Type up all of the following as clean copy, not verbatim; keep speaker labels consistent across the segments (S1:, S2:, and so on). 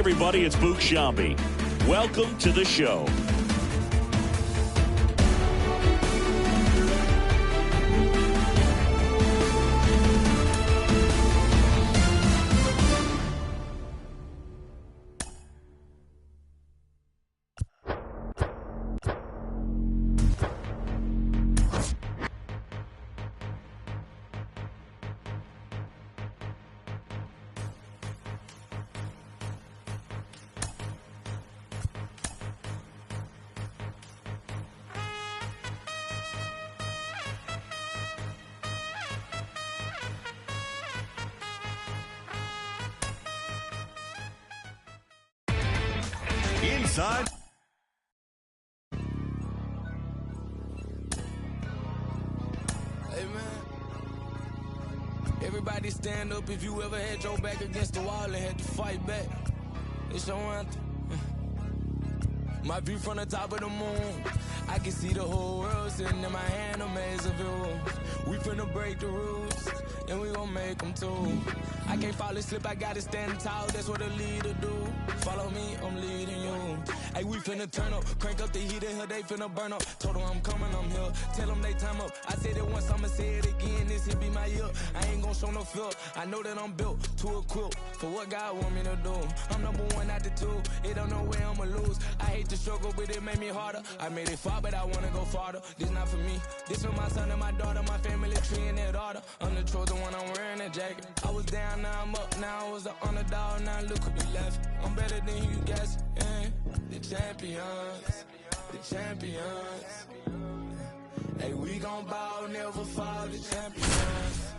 S1: everybody, it's Boog Sciambi. Welcome to the show.
S2: Inside.
S3: Hey man, everybody stand up if you ever had your back against the wall and had to fight back. It's your anthem. My view from the top of the moon, I can see the whole world sitting in my hand, a maze of views. We finna break the rules, and we gon' make them too. I can't fall asleep, I gotta stand tall, that's what a leader do. Follow me, I'm leading you. Hey, we finna turn up, crank up the heat in here, they finna burn up. Told them I'm coming, I'm here, tell them they time up. I said it once, I'ma say it again, this here be my year. I ain't gon' show no fear, I know that I'm built to equip for what God want me to do. I'm number one out the two, it don't know where I'ma lose. I hate the struggle, but it made me harder. I made it far, but I wanna go farther. This not for me, this for my son and my daughter, my family tree and their daughter. I'm the chosen one, I'm wearing a jacket. I was down, now I'm up, now I was the underdog, now look who be left. I'm better than you guys, yeah. The champions, the champions. Hey, we gon' ball, never fall, the champions,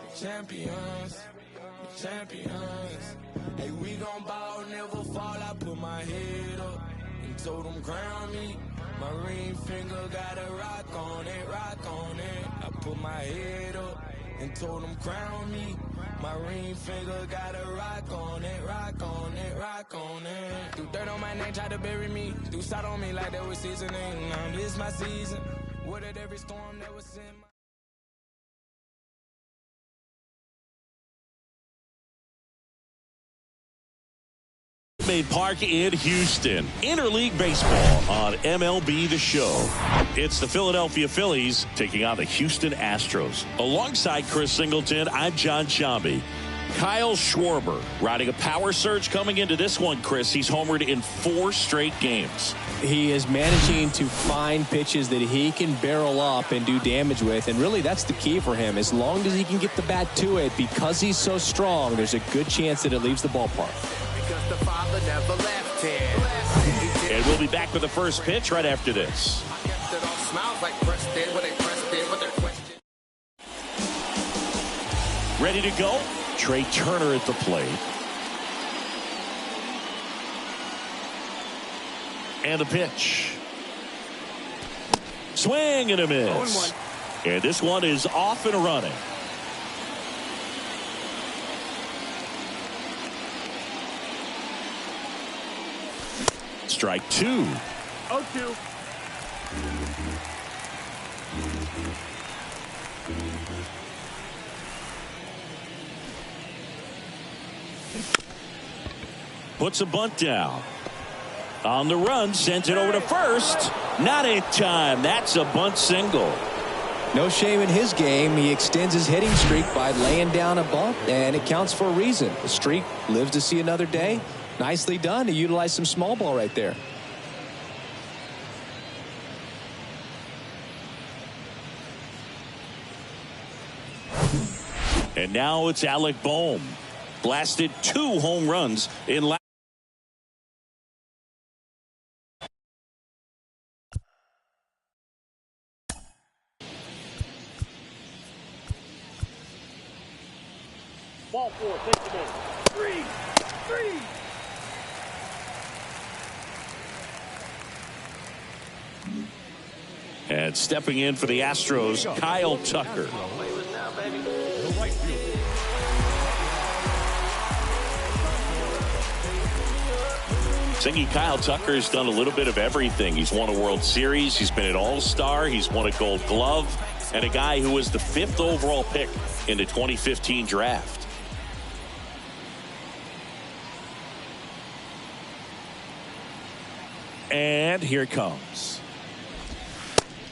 S3: the champions, the champions. Hey, we gon' ball, never fall, I put my head up and told them crown me. My ring finger got a rock on it, rock on it. I put my head up and told them crown me. My ring finger got a rock on it, rock on it, rock on it. Do dirt on my name, try to bury me. Do shot on me like that was seasoning. Now this my season. What at every storm that was in my...
S1: Maid Park in Houston. Interleague baseball on MLB The Show. It's the Philadelphia Phillies taking on the Houston Astros. Alongside Chris Singleton, I'm John Sciambi. Kyle Schwarber riding a power surge coming into this one, Chris. He's homered in 4 straight games.
S4: He is managing to find pitches that he can barrel up and do damage with, and really that's the key for him. As long as he can get the bat to it, because he's so strong, there's a good chance that it leaves the ballpark.
S3: Because the father never left here.
S1: And we'll be back with the first pitch right after this. Ready to go? Trey Turner at the plate. And the pitch. Swing and a miss. And this one is off and running. Strike 2.
S2: 0-2.
S1: Puts a bunt down. On the run, sends it over to first. Not in time. That's a bunt single.
S4: No shame in his game. He extends his hitting streak by laying down a bunt, and it counts for a reason. The streak lives to see another day. Nicely done to utilize some small ball right there.
S1: And now it's Alec Bohm. Blasted 2 home runs in last.
S2: Ball 4, take the ball. 3.
S1: And stepping in for the Astros, Kyle Tucker. Thingy Kyle Tucker's done a little bit of everything. He's won a World Series. He's been an All-Star. He's won a Gold Glove. And a guy who was the 5th overall pick in the 2015 draft. And here it comes.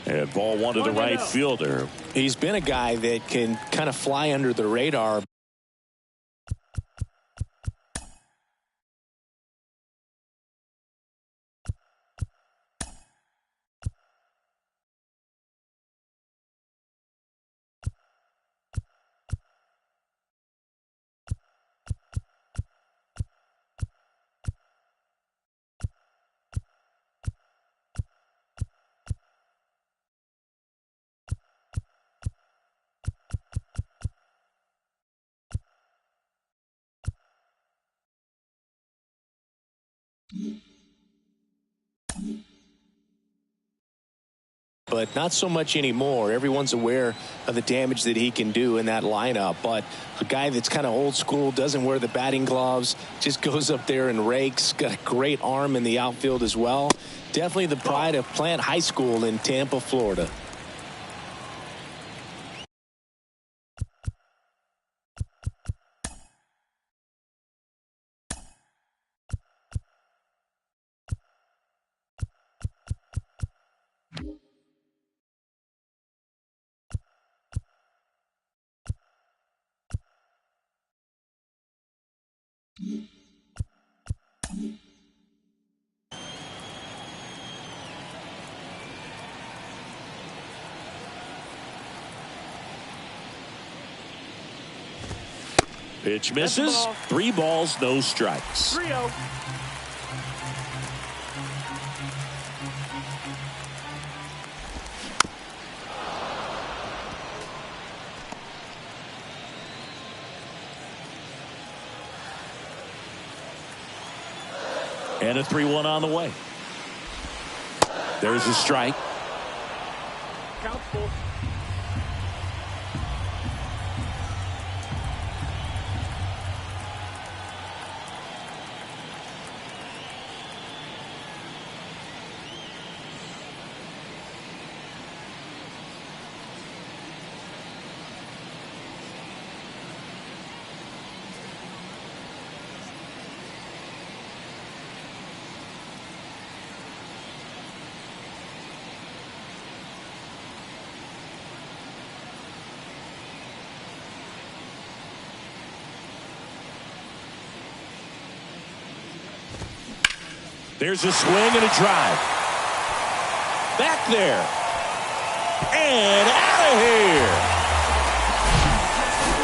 S1: And ball one to the right fielder.
S4: He's been a guy that can kind of fly under the radar. But not so much anymore. Everyone's aware of the damage that he can do in that lineup. But a guy that's kind of old school, doesn't wear the batting gloves, just goes up there and rakes, got a great arm in the outfield as well. Definitely the pride of Plant High School in Tampa, Florida.
S1: Pitch misses. 3 balls, no strikes.
S2: 3-0.
S1: And a 3-1 on the way. There's a strike.
S2: Count full.
S1: There's a swing and a drive. Back there. And out of here.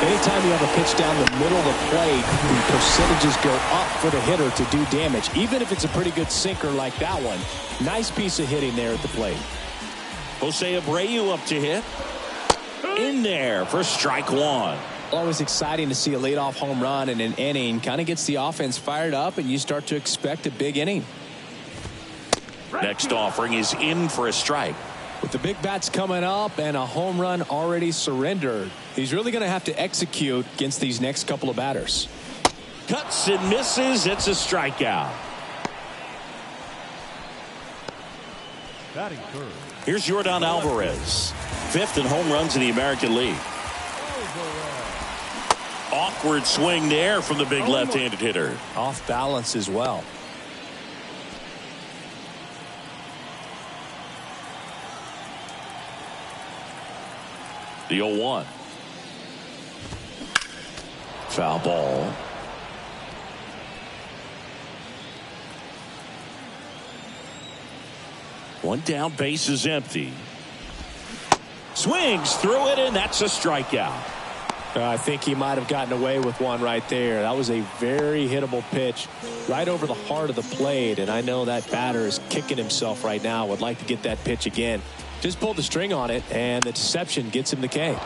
S4: Anytime you have a pitch down the middle of the plate, the percentages go up for the hitter to do damage, even if it's a pretty good sinker like that one. Nice piece of hitting there at the plate.
S1: Jose Abreu up to hit. In there for strike one.
S4: Always exciting to see a leadoff home run in an inning. Kind of gets the offense fired up, and you start to expect a big inning.
S1: Next offering is in for a strike.
S4: With the big bats coming up and a home run already surrendered, he's really going to have to execute against these next couple of batters.
S1: Cuts and misses. It's a strikeout.
S2: Batting third.
S1: Here's Yordan Alvarez, 5th in home runs in the American League. Awkward swing there from the big left-handed hitter.
S4: Off balance as well.
S1: The 0-1. Foul ball. One down, base is empty. Swings through it, and that's a strikeout.
S4: I think he might have gotten away with one right there. That was a very hittable pitch right over the heart of the plate, and I know that batter is kicking himself right now. Would like to get that pitch again. Just pulled the string on it, and the deception gets him the K.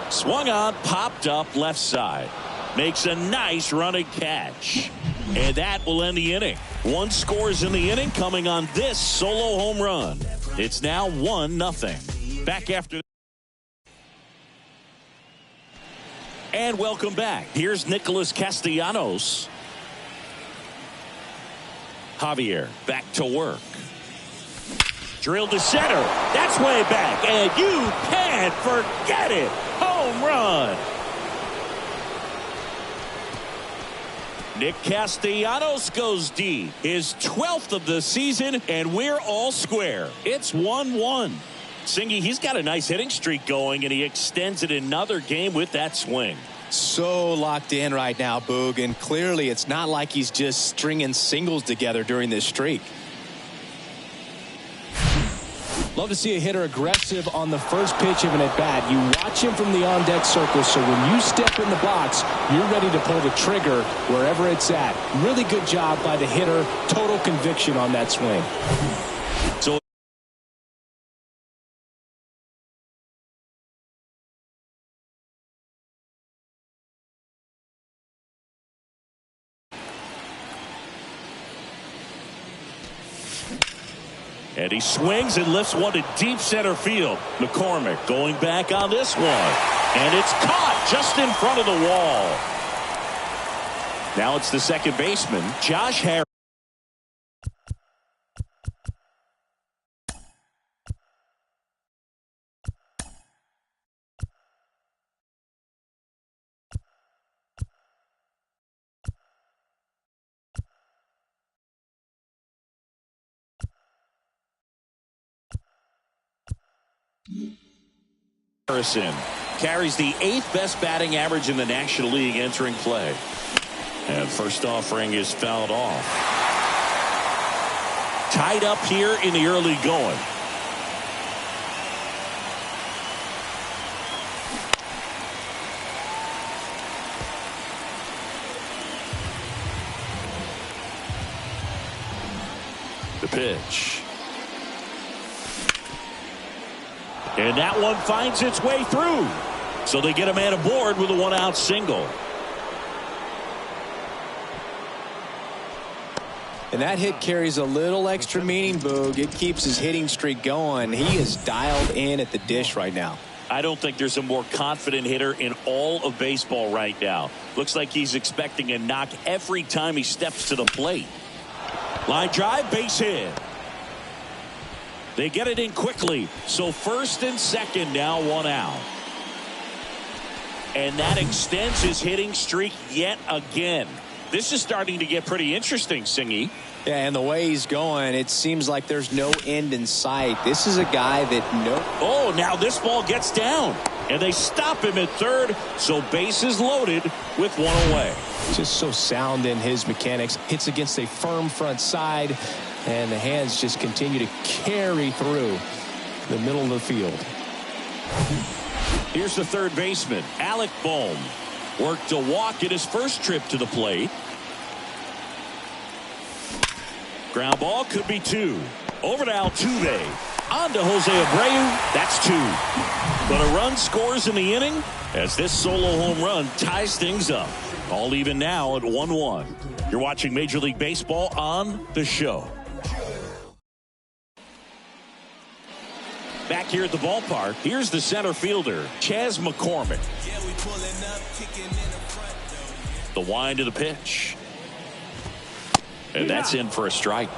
S1: Swung on, popped up left side. Makes a nice running catch. And that will end the inning. 1 scores in the inning coming on this solo home run. It's now 1-0. Back after. And welcome back. Here's Nicholas Castellanos. Javier back to work. Drilled to center. That's way back. And you can't forget it. Home run. Nick Castellanos goes deep. His 12th of the season, and we're all square. It's 1-1. Singy, he's got a nice hitting streak going, and he extends it another game with that swing.
S4: So locked in right now, Boog, and clearly it's not like he's just stringing singles together during this streak. Love to see a hitter aggressive on the first pitch of an at-bat. You watch him from the on-deck circle, so when you step in the box, you're ready to pull the trigger wherever it's at. Really good job by the hitter. Total conviction on that swing.
S1: So and he swings and lifts one to deep center field. McCormick going back on this one. And it's caught just in front of the wall. Now it's the second baseman, Josh Harris. Harrison carries the 8th best batting average in the National League entering play. And first offering is fouled off. Tied up here in the early going. The pitch. And that one finds its way through. So they get a man aboard with a 1-out single.
S4: And that hit carries a little extra meaning, Boog. It keeps his hitting streak going. He is dialed in at the dish right now.
S1: I don't think there's a more confident hitter in all of baseball right now. Looks like he's expecting a knock every time he steps to the plate. Line drive, base hit. They get it in quickly. So first and second now, 1 out. And that extends his hitting streak yet again. This is starting to get pretty interesting, Singy.
S4: Yeah, and the way he's going, it seems like there's no end in sight. This is a guy that
S1: Oh, now this ball gets down. And they stop him at third. So bases loaded with 1 away.
S4: Just so sound in his mechanics. Hits against a firm front side. And the hands just continue to carry through the middle of the field.
S1: Here's the third baseman, Alec Bohm. Worked a walk at his first trip to the plate. Ground ball could be 2. Over to Altuve. On to Jose Abreu. That's 2. But a run scores in the inning as this solo home run ties things up. All even now at 1-1. You're watching Major League Baseball on The Show. Back here at the ballpark, here's the center fielder, Chas McCormick. The wind of the pitch. And that's in for a strike.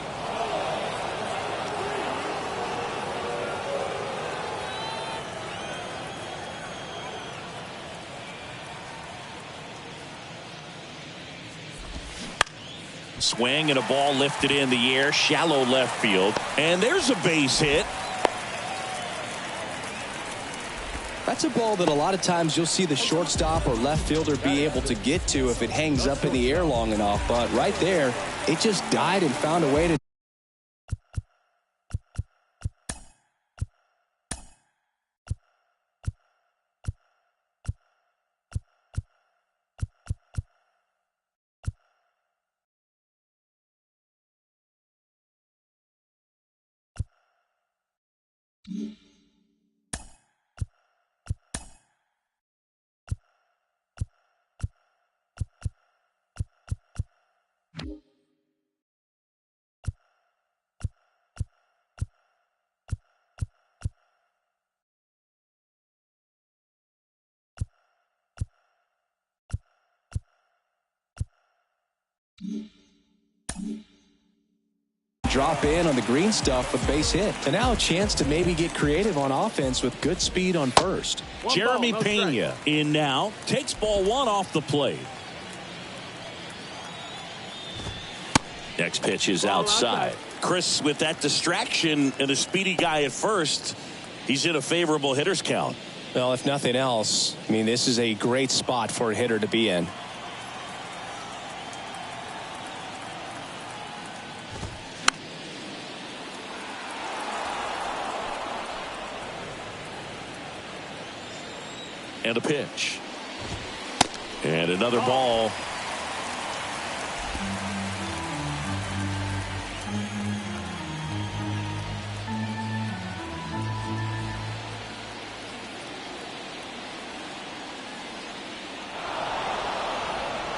S1: Swing and a ball lifted in the air, shallow left field. And there's a base hit.
S4: That's a ball that a lot of times you'll see the shortstop or left fielder be able to get to if it hangs up in the air long enough. But right there, it just died and found a way to. Drop in on the green stuff with base hit. And now a chance to maybe get creative on offense with good speed on first.
S1: Jeremy Pena in now. Takes ball 1 off the plate. Next pitch is outside. Chris, with that distraction and a speedy guy at first, he's in a favorable hitter's count.
S4: Well, if nothing else, I mean, this is a great spot for a hitter to be in.
S1: And a pitch. And another ball.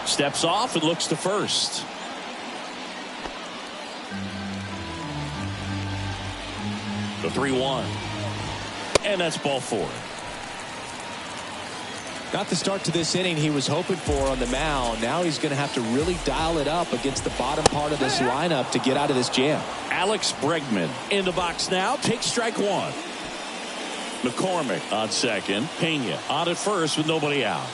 S1: Steps off and looks to first. The 3-1. And that's ball 4.
S4: Not the start to this inning he was hoping for on the mound. Now he's going to have to really dial it up against the bottom part of this lineup to get out of this jam.
S1: Alex Bregman in the box now. Takes strike 1. McCormick on second. Pena on at first with nobody out.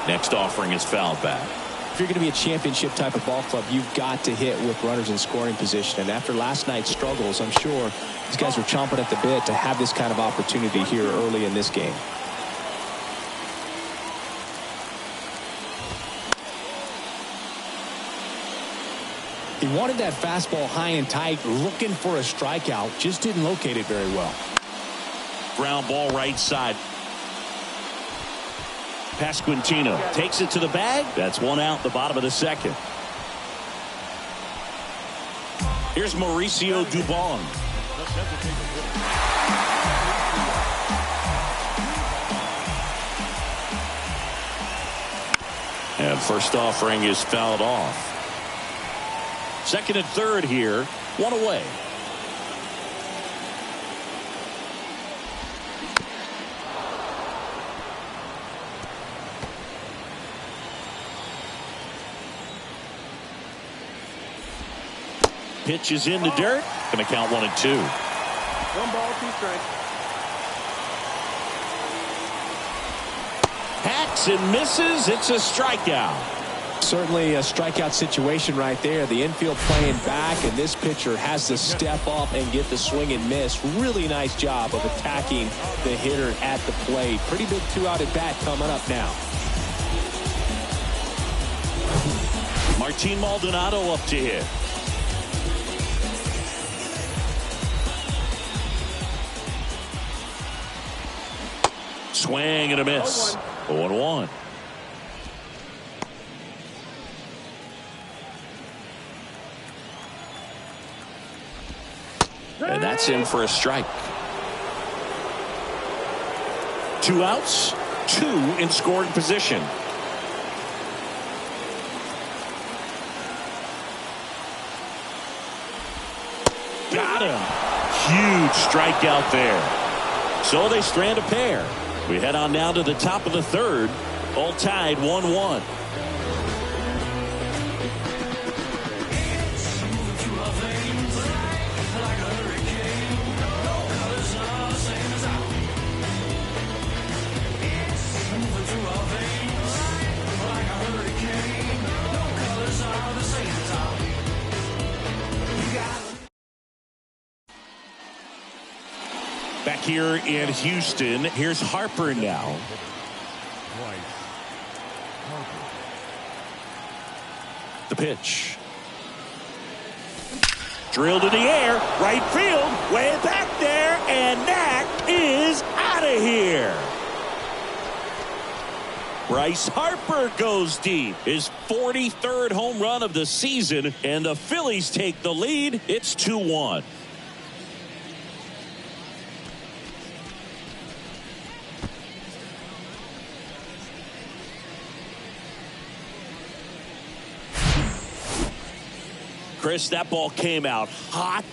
S1: Next offering is fouled back.
S4: If you're going to be a championship type of ball club, you've got to hit with runners in scoring position. And after last night's struggles, I'm sure these guys are chomping at the bit to have this kind of opportunity here early in this game. He wanted that fastball high and tight, looking for a strikeout. Just didn't locate it very well.
S1: Ground ball right side. Pasquantino takes it to the bag. That's one out in the bottom of the second. Here's Mauricio Dubon. And first offering is fouled off. Second and third here. One away. Pitch is in the dirt. Going to count 1 and 2.
S2: 1 ball, 2 strikes.
S1: Hacks and misses. It's a strikeout.
S4: Certainly a strikeout situation right there. The infield playing back, and this pitcher has to step up and get the swing and miss. Really nice job of attacking the hitter at the plate. Pretty big 2-out at bat coming up now.
S1: Martin Maldonado up to hit. Swing and a miss. 0-1. And that's in for a strike. 2 outs, 2 in scoring position. Got him. Huge strikeout there. So they strand a pair. We head on now to the top of the third. All tied 1-1. Back here in Houston, here's Harper now. The pitch. Drilled in the air, right field, way back there, and that is out of here. Bryce Harper goes deep. His 43rd home run of the season, and the Phillies take the lead. It's 2-1. Chris, that ball came out hot.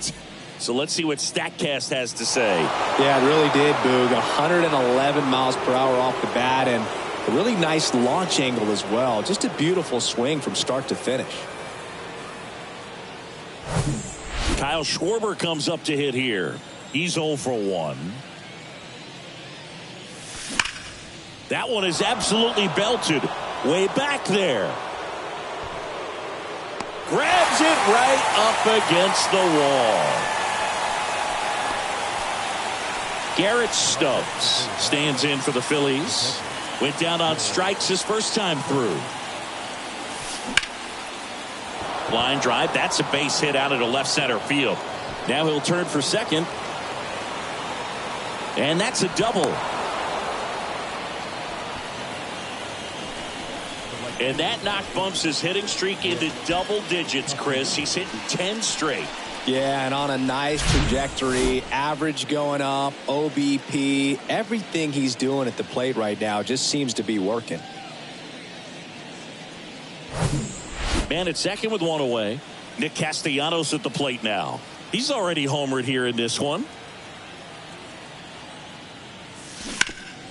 S1: So let's see what StatCast has to say.
S4: Yeah, it really did, Boog. 111 miles per hour off the bat, and a really nice launch angle as well. Just a beautiful swing from start to finish.
S1: Kyle Schwarber comes up to hit here. He's 0 for 1. That one is absolutely belted. Way back there. grabs it right up against the wall. Garrett Stubbs stands in for the Phillies. Went down on strikes his first time through. Line drive. That's a base hit out into left center field. Now he'll turn for second. And that's a double. And that knock bumps his hitting streak into double digits, Chris. He's hitting 10 straight.
S4: Yeah, and on a nice trajectory, average going up, OBP, everything he's doing at the plate right now just seems to be working.
S1: Man at second with one away. Nick Castellanos at the plate now. He's already homered here in this one.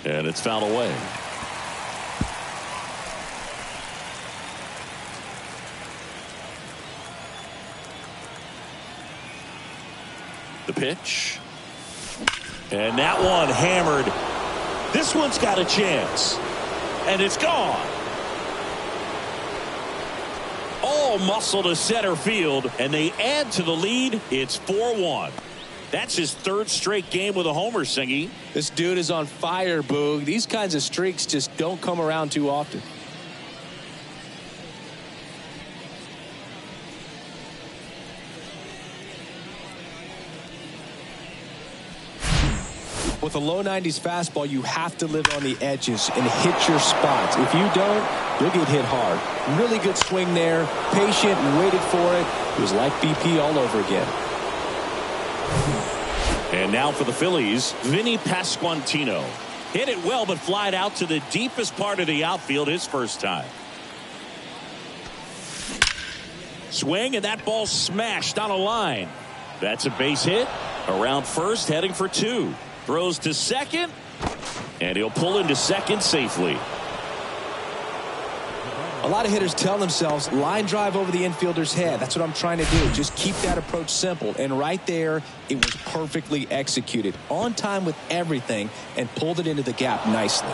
S1: And it's fouled away. The pitch. And that one hammered. This one's got a chance. And it's gone. All muscle to center field. And they add to the lead. It's 4-1. That's his third straight game with a homer, Singy.
S4: This dude is on fire, Boog. These kinds of streaks just don't come around too often. With a low 90s fastball, you have to live on the edges and hit your spots. If you don't, you'll get hit hard. Really good swing there. Patient and waited for it. It was like BP all over again.
S1: And now for the Phillies, Vinny Pasquantino. Hit it well, but flied out to the deepest part of the outfield his first time. Swing, and that ball smashed on a line. That's a base hit. Around first, heading for two. Throws to second, and he'll pull into second safely.
S4: A lot of hitters tell themselves line drive over the infielder's head. That's what I'm trying to do. Just keep that approach simple. And right there, it was perfectly executed. On time with everything, and pulled it into the gap nicely.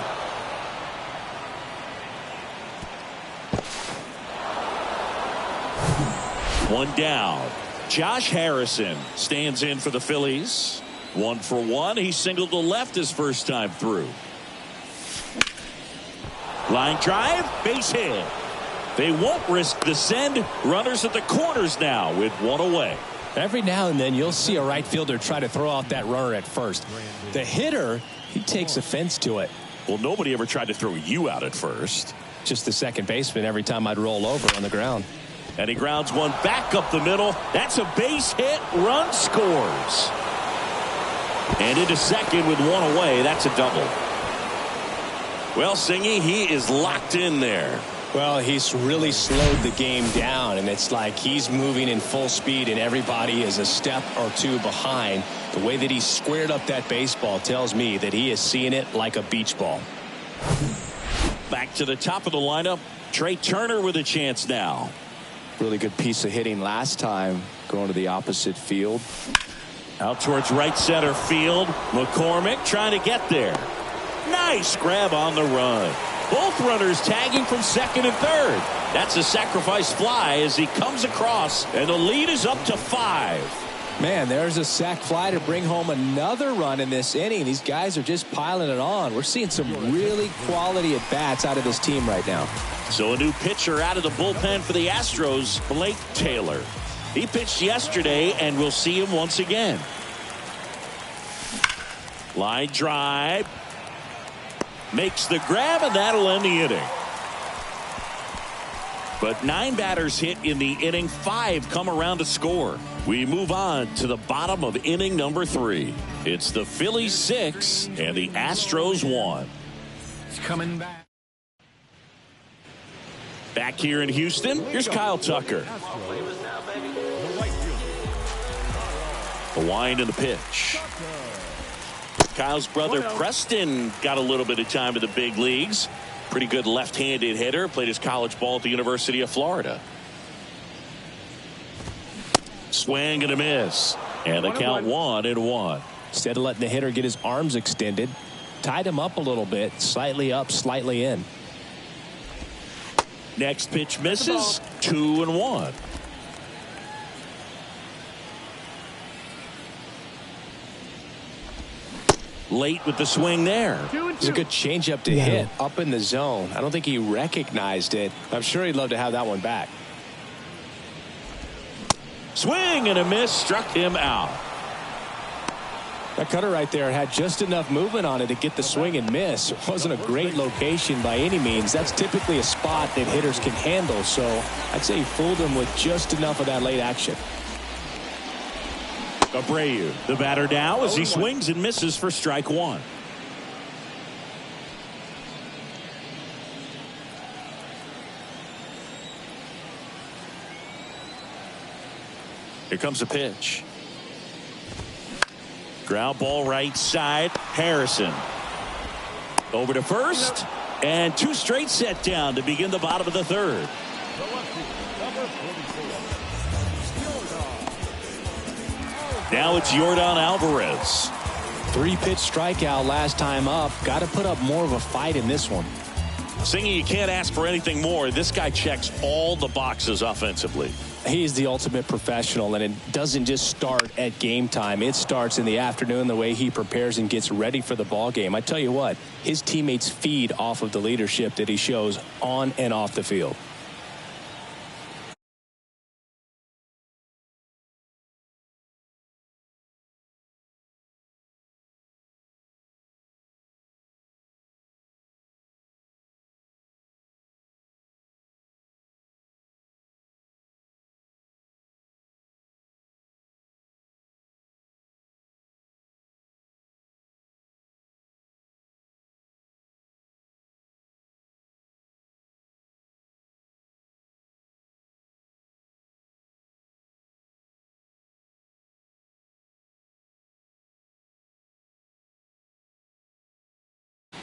S1: One down. Josh Harrison stands in for the Phillies. 1 for 1. He singled to left his first time through. Line drive, base hit. They won't risk the send. Runners at the corners now with one away.
S4: Every now and then you'll see a right fielder try to throw out that runner at first. The hitter, he takes offense to it.
S1: Well, nobody ever tried to throw you out at first.
S4: Just the second baseman every time I'd roll over on the ground.
S1: And he grounds one back up the middle. That's a base hit. Run scores. And into second with one away. That's a double. Well, Singy, he is locked in there.
S4: Well, he's really slowed the game down, and it's like he's moving in full speed, and everybody is a step or two behind. The way that he squared up that baseball tells me that he is seeing it like a beach ball.
S1: Back to the top of the lineup. Trey Turner with a chance now.
S4: Really good piece of hitting last time, going to the opposite field.
S1: Out towards right center field. McCormick trying to get there. Nice grab on the run. Both runners tagging from second and third. That's a sacrifice fly as he comes across, and the lead is up to 5.
S4: Man, there's a sac fly to bring home another run in this inning. These guys are just piling it on. We're seeing some really quality at-bats out of this team right now.
S1: So a new pitcher out of the bullpen for the Astros, Blake Taylor. He pitched yesterday, and we'll see him once again. Line drive. Makes the grab, and that'll end the inning. But 9 batters hit in the inning. 5 come around to score. We move on to the bottom of inning number 3. It's the Phillies 6 and the Astros 1.
S5: It's coming back.
S1: Back here in Houston, here's Kyle Tucker. The wind and the pitch. Kyle's brother Preston got a little bit of time in the big leagues. Pretty good left-handed hitter. Played his college ball at the University of Florida. Swing and a miss. And the count 1-1.
S4: Instead of letting the hitter get his arms extended, tied him up a little bit. Slightly up, slightly in.
S1: Next pitch misses. 2-1. late with the swing there.
S4: It's a good changeup to hit up in the zone. I don't think he recognized it. I'm sure he'd love to have that one back.
S1: Swing and a miss, struck him out.
S4: That cutter right there had just enough movement on it to get the swing and miss. It wasn't a great location by any means. That's typically a spot that hitters can handle, so I'd say he fooled him with just enough of that late action.
S1: Abreu, the batter now as he swings and misses for strike one. Here comes a pitch. Ground ball right side. Harrison over to first, and two straight set down to begin the bottom of the third. Now it's Yordan Alvarez.
S4: 3-pitch strikeout last time up. Got to put up more of a fight in this one.
S1: Singy, you can't ask for anything more. This guy checks all the boxes offensively.
S4: He's the ultimate professional, and it doesn't just start at game time. It starts in the afternoon, the way he prepares and gets ready for the ball game. I tell you what, his teammates feed off of the leadership that he shows on and off the field.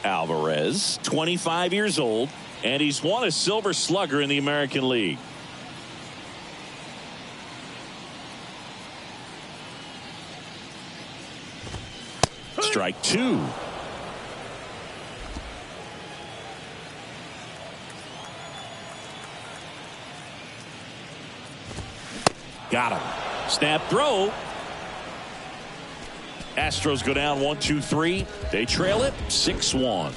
S1: Alvarez, 25 years old, and he's won a Silver Slugger in the American League. Strike two. Got him. Snap throw. Astros go down 1-2-3. They trail it 6-1.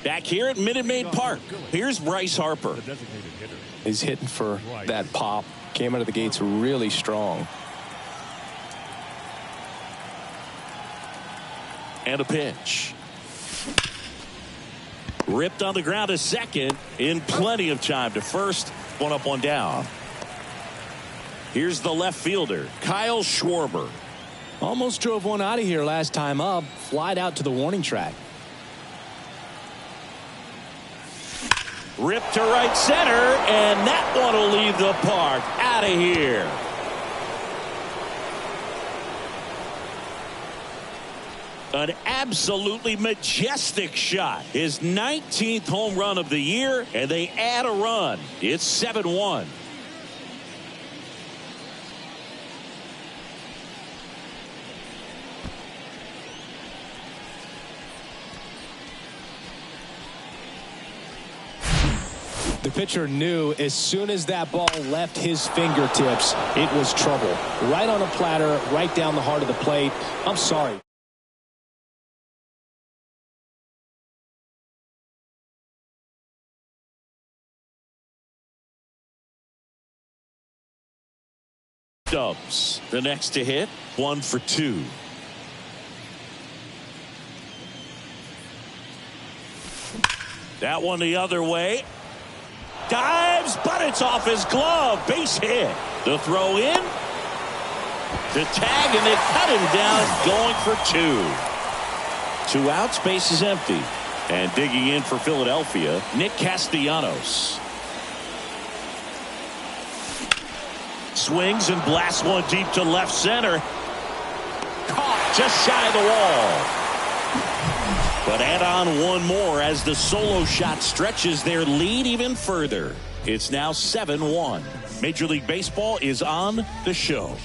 S1: Back here at Minute Maid Park, here's Bryce Harper.
S4: He's hitting for that pop. Came out of the gates really strong.
S1: And a pitch. Ripped on the ground to second in plenty of time to first. One up, one down. Here's the left fielder, Kyle Schwarber.
S4: Almost drove one out of here last time up. Flied out to the warning track.
S1: Ripped to right center, and that one will leave the park. Out of here. An absolutely majestic shot. His 19th home run of the year, and they add a run. It's 7-1.
S4: The pitcher knew as soon as that ball left his fingertips, it was trouble. Right on a platter, right down the heart of the plate. I'm sorry.
S1: Dubs, the next to hit, 1 for 2. That one the other way. Dives, but it's off his glove. Base hit. The throw in. The tag, and they cut him down, going for 2. 2 outs, base is empty. And digging in for Philadelphia, Nick Castellanos. Swings and blasts one deep to left center. Caught just shy of the wall. But add on one more as the solo shot stretches their lead even further. It's now 7-1. Major League Baseball is on the show.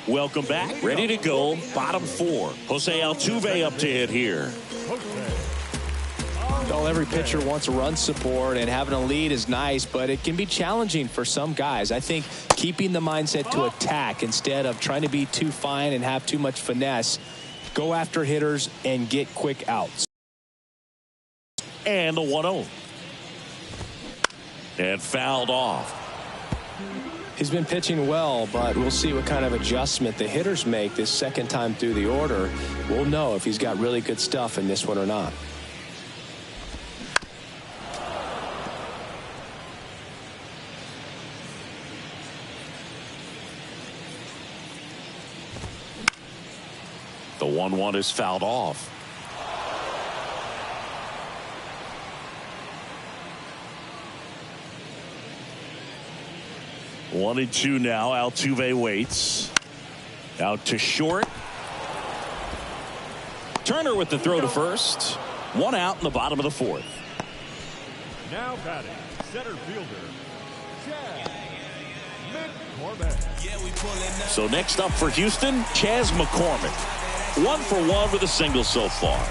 S1: Welcome back. Ready to go. Bottom four. Jose Altuve up to hit here.
S4: Well, every pitcher wants run support, and having a lead is nice, but it can be challenging for some guys. I think keeping the mindset to attack instead of trying to be too fine and have too much finesse, go after hitters and get quick outs.
S1: And the 1-0. And fouled off.
S4: He's been pitching well, but we'll see what kind of adjustment the hitters make this second time through the order. We'll know if he's got really good stuff in this one or not.
S1: The 1-1 is fouled off. One and two now. Altuve waits. Out to short. Turner with the throw to first. One out in the bottom of the fourth.
S6: Now batting, center fielder, Chaz McCormick.
S1: So next up for Houston, Chaz McCormick. 1 for 1 with a single so far.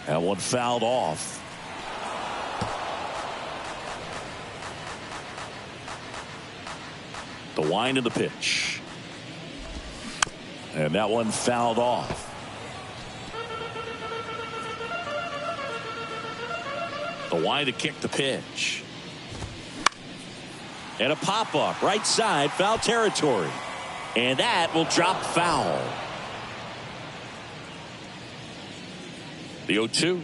S1: That one fouled off. The wind of the pitch. And that one fouled off. The wind to kick the pitch. And a pop-up right side, foul territory. And that will drop foul. The 0-2.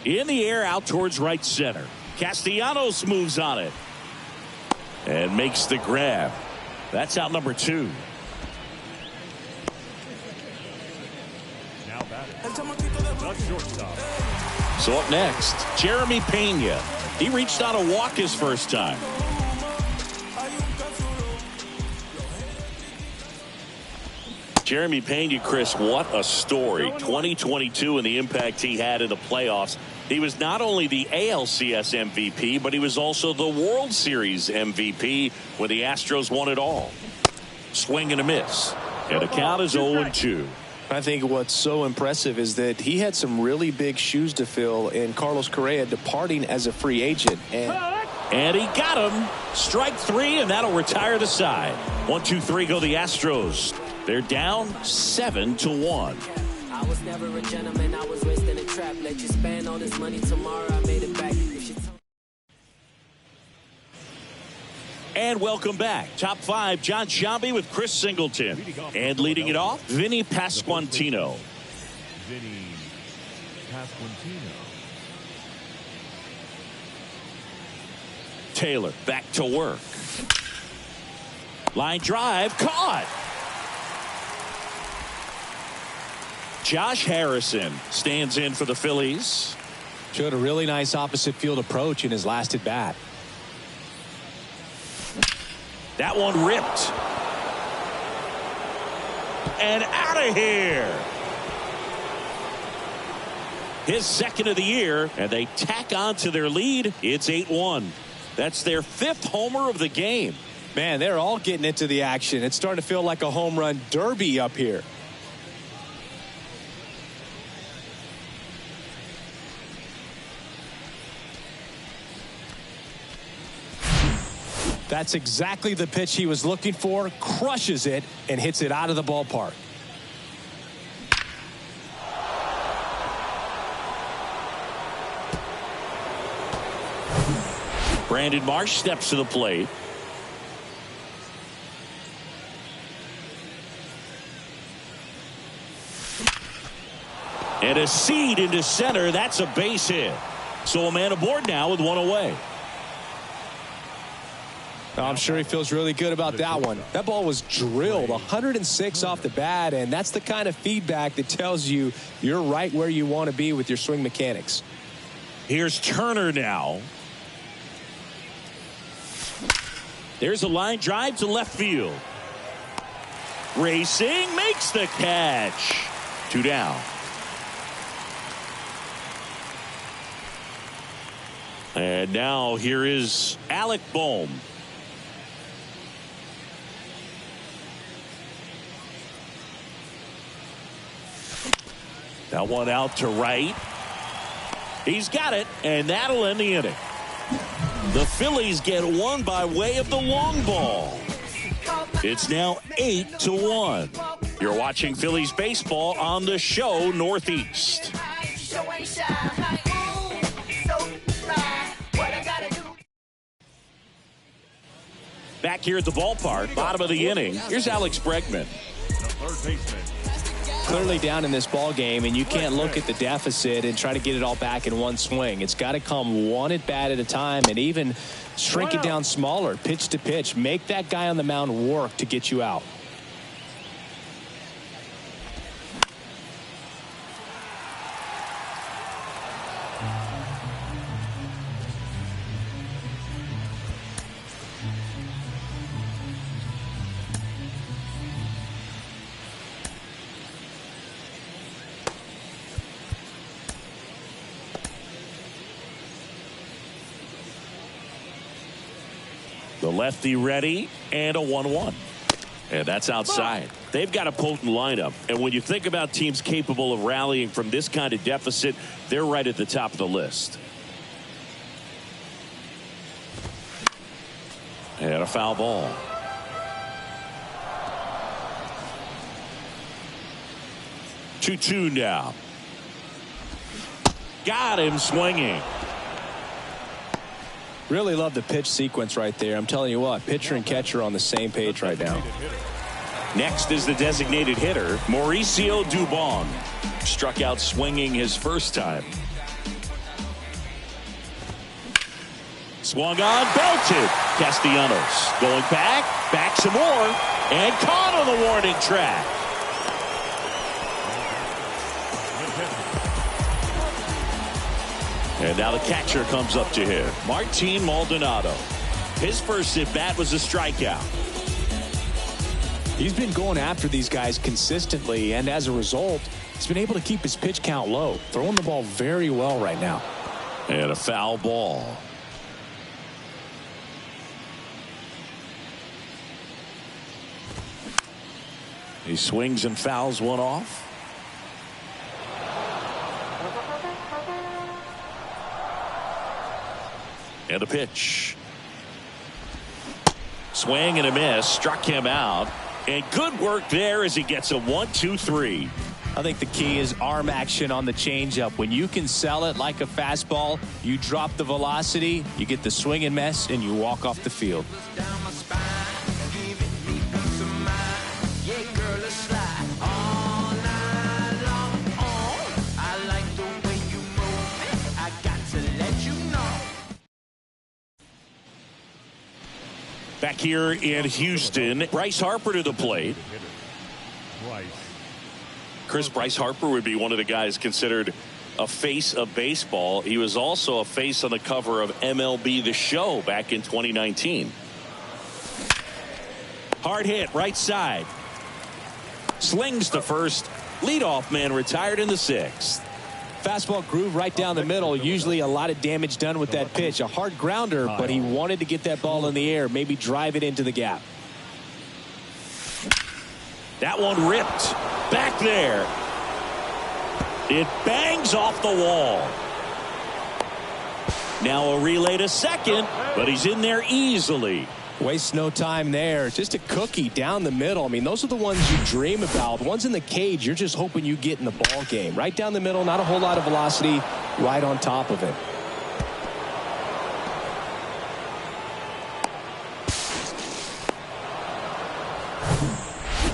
S1: In the air out towards right center. Castellanos moves on it. And makes the grab. That's out number 2.
S6: Now batting, the shortstop.
S1: So up next, Jeremy Pena. He reached on a walk his first time. Jeremy Pena, Chris, what a story. 2022 and the impact he had in the playoffs. He was not only the ALCS MVP, but he was also the World Series MVP when the Astros won it all. Swing and a miss. And the count is 0-2.
S4: I think what's so impressive is that he had some really big shoes to fill in Carlos Correa departing as a free agent.
S1: And he got him. Strike 3, and that'll retire the side. 1-2-3 go the Astros. They're down 7-1.
S7: I was never a gentleman. I was raised in a trap. Let you spend all this money tomorrow. I made it back.
S1: And welcome back. Top 5, John Sciambi with Chris Singleton. And leading it off, Vinny Pasquantino.
S6: Vinny Pasquantino.
S1: Taylor back to work. Line drive, caught. Josh Harrison stands in for the Phillies.
S4: Showed a really nice opposite field approach in his last at bat.
S1: That one ripped. And out of here. His second of the year, and they tack on to their lead. It's 8-1. That's their 5th homer of the game.
S4: Man, they're all getting into the action. It's starting to feel like a home run derby up here. That's exactly the pitch he was looking for. Crushes it and hits it out of the ballpark.
S1: Brandon Marsh steps to the plate. And a seed into center. That's a base hit. So a man aboard now with one away.
S4: I'm sure he feels really good about that one. That ball was drilled 106 off the bat, and that's the kind of feedback that tells you you're right where you want to be with your swing mechanics.
S1: Here's Turner now. There's a line drive to left field. Racing makes the catch. 2 down. And now here is Alec Bohm. That one out to right. He's got it, and that'll end the inning. The Phillies get one by way of the long ball. It's now 8-1. You're watching Phillies baseball on the show Northeast. Back here at the ballpark, bottom of the inning, here's Alex Bregman.
S6: The third baseman.
S4: Clearly down in this ball game, and you can't look at the deficit and try to get it all back in one swing. It's got to come one at bat at a time, and even shrink it down smaller, pitch to pitch. Make that guy on the mound work to get you out.
S1: The lefty ready, and a 1-1. And that's outside. They've got a potent lineup. And when you think about teams capable of rallying from this kind of deficit, they're right at the top of the list. And a foul ball. Two now. Got him swinging.
S4: Really love the pitch sequence right there. I'm telling you what, pitcher and catcher on the same page right now.
S1: Next is the designated hitter, Mauricio Dubon. Struck out swinging his first time. Swung on, belted. Castellanos going back some more, and caught on the warning track. And now the catcher comes up to him, Martin Maldonado. His first at bat was a strikeout.
S4: He's been going after these guys consistently, and as a result, he's been able to keep his pitch count low, throwing the ball very well right now.
S1: And a foul ball. He swings and fouls one off. And a pitch. Swing and a miss. Struck him out. And good work there as he gets a 1-2-3.
S4: I think the key is arm action on the changeup. When you can sell it like a fastball, you drop the velocity, you get the swing and miss, and you walk off the field.
S1: Back here in Houston, Bryce Harper to the plate. Bryce Harper would be one of the guys considered a face of baseball. He was also a face on the cover of MLB The Show back in 2019. Hard hit, right side. Slings to first. Leadoff man retired in the sixth.
S4: Fastball groove right down the middle. Usually a lot of damage done with that pitch. A hard grounder, but he wanted to get that ball in the air, maybe drive it into the gap.
S1: That one ripped. Back there. It bangs off the wall. Now a relay to second, but he's in there easily.
S4: Waste no time there. Just a cookie down the middle. I mean, those are the ones you dream about. The ones in the cage, you're just hoping you get in the ball game. Right down the middle, not a whole lot of velocity, right on top of it.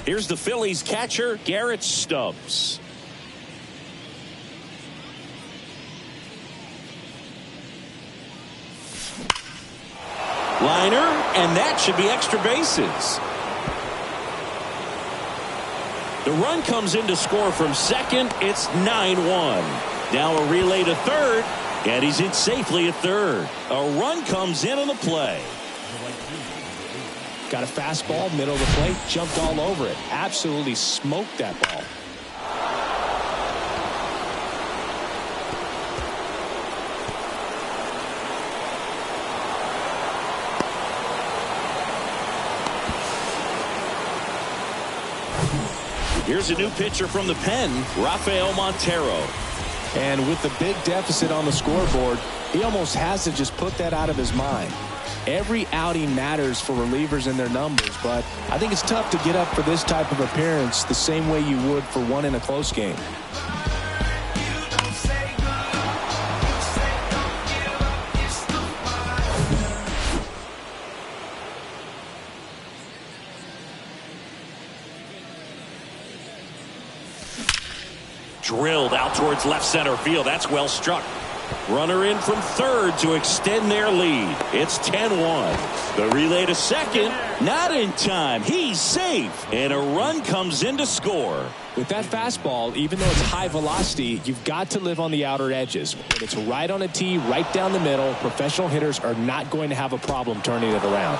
S1: Here's the Phillies catcher, Garrett Stubbs. Liner, and that should be extra bases. The run comes in to score from second. It's 9-1. Now a relay to third, and he's in safely at third. A run comes in on the play.
S4: Got a fastball, middle of the plate, jumped all over it. Absolutely smoked that ball.
S1: Here's a new pitcher from the pen, Rafael Montero.
S4: And with the big deficit on the scoreboard, he almost has to just put that out of his mind. Every outing matters for relievers and their numbers, but I think it's tough to get up for this type of appearance the same way you would for one in a close game.
S1: Drilled out towards left center field. That's well struck. Runner in from third to extend their lead. It's 10-1. The relay to second. Not in time. He's safe. And a run comes in to score.
S4: With that fastball, even though it's high velocity, you've got to live on the outer edges. When it's right on a tee, right down the middle, professional hitters are not going to have a problem turning it around.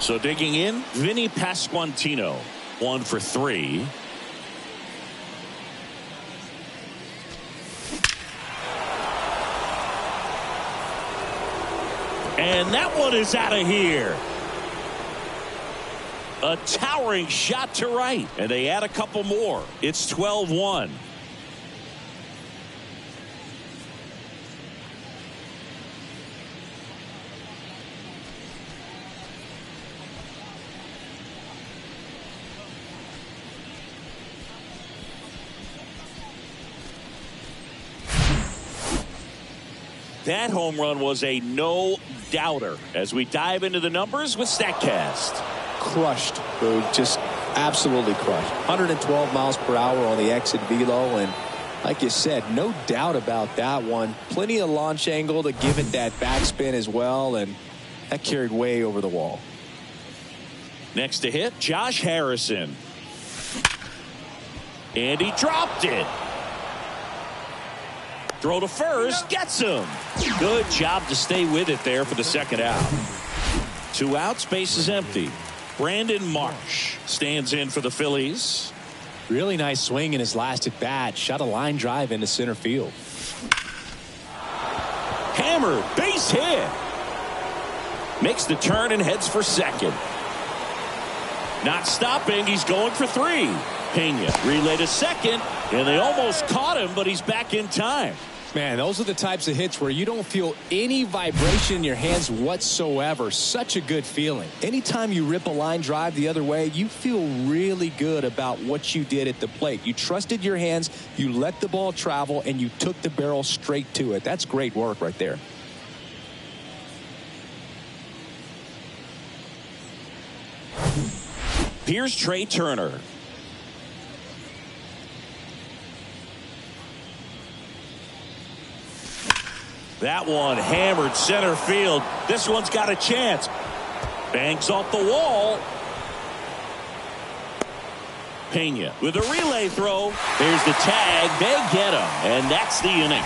S1: So digging in, Vinny Pasquantino, 1 for 3. And that one is out of here. A towering shot to right. And they add a couple more. It's 12-1. That home run was a no-doubter as we dive into the numbers with StatCast.
S4: Crushed, Boog, just absolutely crushed. 112 miles per hour on the exit velo, and like you said, no doubt about that one. Plenty of launch angle to give it that backspin as well, and that carried way over the wall.
S1: Next to hit, Josh Harrison. And he dropped it. Throw to first, gets him. Good job to stay with it there for the second out. 2 outs, base is empty. Brandon Marsh stands in for the Phillies.
S4: Really nice swing in his last at bat. Shot a line drive into center field.
S1: Hammer, base hit. Makes the turn and heads for second. Not stopping, he's going for 3. Pena relay to second, and they almost caught him, but he's back in time.
S4: Man, those are the types of hits where you don't feel any vibration in your hands whatsoever. Such a good feeling. Anytime you rip a line drive the other way, you feel really good about what you did at the plate. You trusted your hands, you let the ball travel, and you took the barrel straight to it. That's great work right there.
S1: Here's Trey Turner. That one hammered center field. This one's got a chance. Bangs off the wall. Pena with a relay throw. There's the tag. They get him. And that's the inning.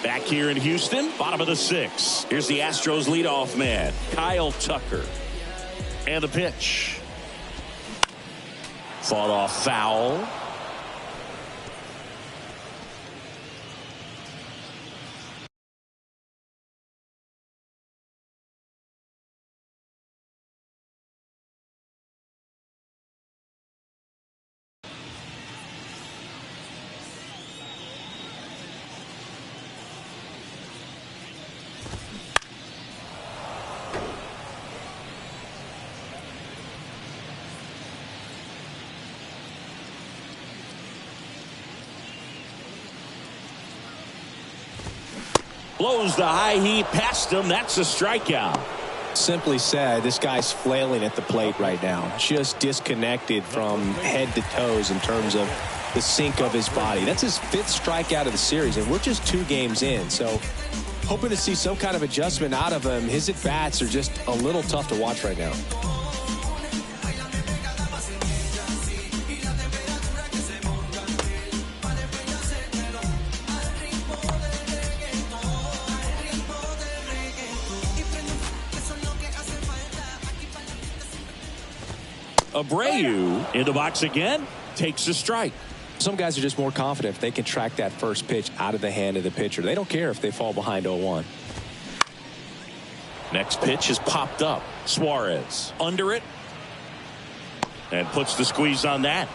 S1: Back here in Houston, bottom of the 6th. Here's the Astros leadoff man, Kyle Tucker. And the pitch. Fought off foul. Blows the high heat past him. That's a strikeout.
S4: Simply said, this guy's flailing at the plate right now. Just disconnected from head to toes in terms of the sink of his body. That's his 5th strikeout of the series, and we're just 2 games in. So hoping to see some kind of adjustment out of him. His at-bats are just a little tough to watch right now.
S1: Abreu in the box again, takes a strike.
S4: Some guys are just more confident if they can track that first pitch out of the hand of the pitcher. They don't care if they fall behind 0-1.
S1: Next pitch is popped up. Suarez under it and puts the squeeze on that.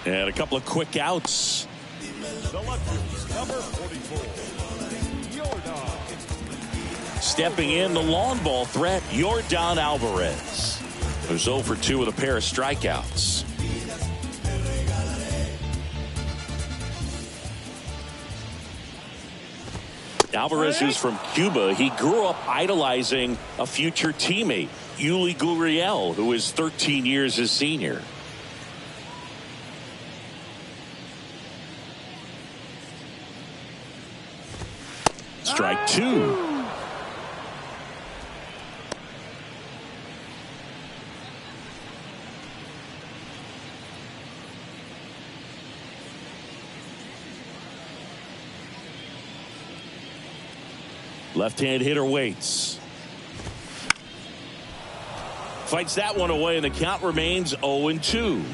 S1: And a couple of quick outs.
S6: Selection number 44. Yordan.
S1: Stepping in, the long ball threat, Yordan Alvarez. Who's 0 for 2 with a pair of strikeouts. Alvarez is from Cuba. He grew up idolizing a future teammate, Yuli Gurriel, who is 13 years his senior. Strike 2. Left-hand hitter waits. Fights that one away, and the count remains 0-2.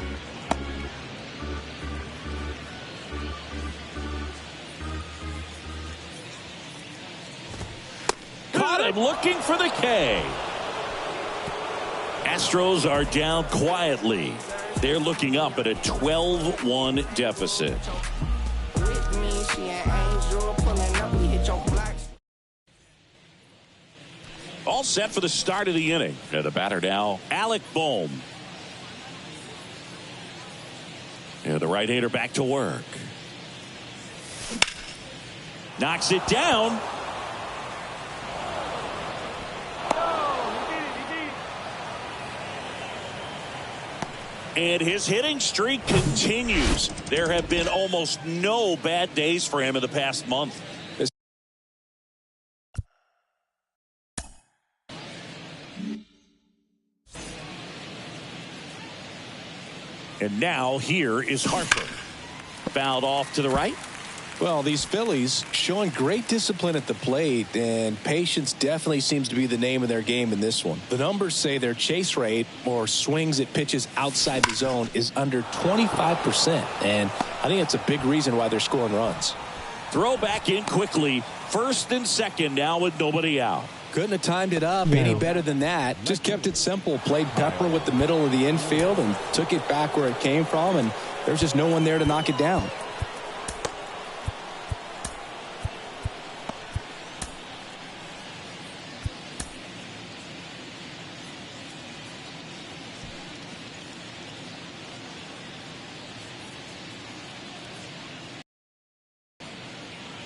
S1: Caught him looking for the K. Astros are down quietly. They're looking up at a 12-1 deficit. All set for the start of the inning. And the batter now, Alec Bohm. And the right-hander back to work. Knocks it down. And his hitting streak continues. There have been almost no bad days for him in the past month. And now here is Harper. Fouled off to the right.
S4: Well, these Phillies showing great discipline at the plate, and patience definitely seems to be the name of their game in this one. The numbers say their chase rate, or swings at pitches outside the zone, is under 25%, and I think it's a big reason why they're scoring runs.
S1: Throw back in quickly. First and second now with nobody out.
S4: Couldn't have timed it up any better than that. Just kept it simple. Played pepper with the middle of the infield and took it back where it came from, and there's just no one there to knock it down.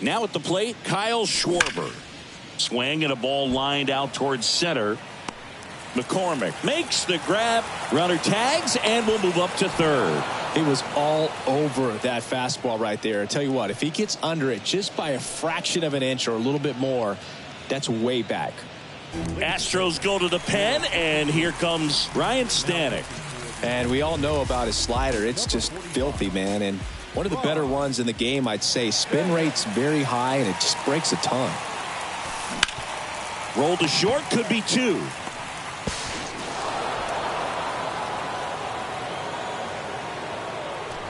S1: Now at the plate, Kyle Schwarber. Swing and a ball lined out towards center. McCormick makes the grab. Runner tags and will move up to third.
S4: He was all over that fastball right there. I tell you what, if he gets under it just by a fraction of an inch or a little bit more, that's way back.
S1: Astros go to the pen, and here comes Ryan Stanek.
S4: And we all know about his slider. It's just filthy, man. And one of the better ones in the game, I'd say. Spin rate's very high, and it just breaks a ton.
S1: Roll to short, could be 2.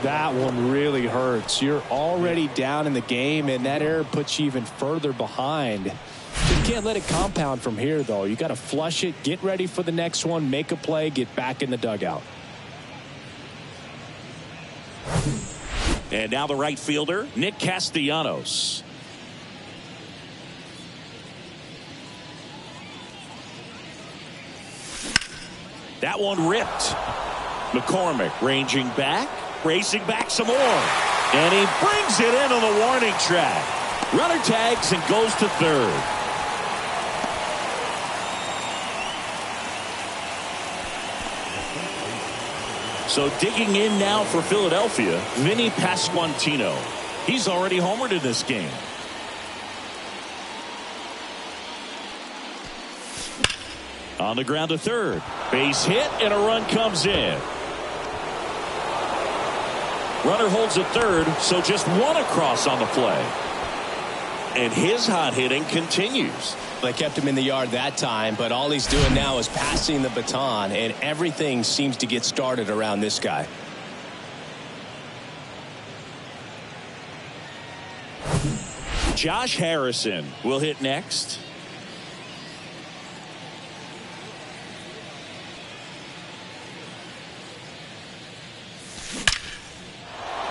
S4: That one really hurts. You're already down in the game, and that error puts you even further behind. You can't let it compound from here, though. You got to flush it, get ready for the next one, make a play, get back in the dugout.
S1: And now the right fielder, Nick Castellanos. That one ripped. McCormick ranging back, racing back some more. And he brings it in on the warning track. Runner tags and goes to third. So digging in now for Philadelphia, Vinny Pasquantino. He's already homered in this game. On the ground to third. Base hit and a run comes in. Runner holds at third, so just one across on the play. and his hot hitting continues.
S4: They kept him in the yard that time, but all he's doing now is passing the baton, and everything seems to get started around this guy.
S1: Josh Harrison will hit next.